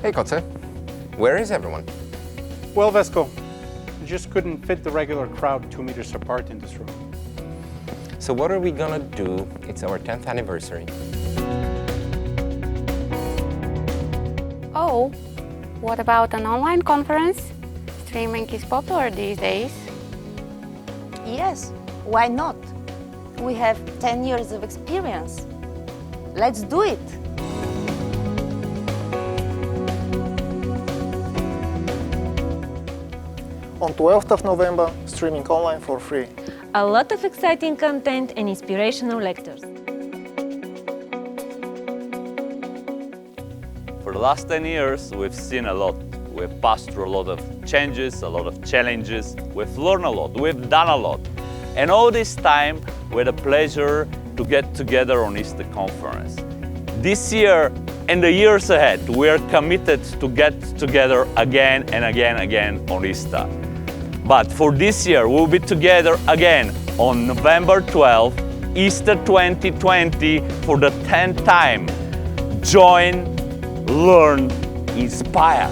Hey, Kotze. Where is everyone? Well, Vesco, we just couldn't fit the regular crowd 2 meters apart in this room. So what are we gonna do? It's our 10th anniversary. Oh, what about an online conference? Streaming is popular these days. Yes, why not? We have 10 years of experience. Let's do it. On 12th of November, streaming online for free. A lot of exciting content and inspirational lectures. For the last 10 years, we've seen a lot. We've passed through a lot of changes, a lot of challenges. We've learned a lot, we've done a lot. And all this time, we had a pleasure to get together on Easter Conference. This year and the years ahead, we are committed to get together again and again on Easter. But for this year, we'll be together again on November 12th, Easter 2020, for the 10th time. Join, learn, inspire.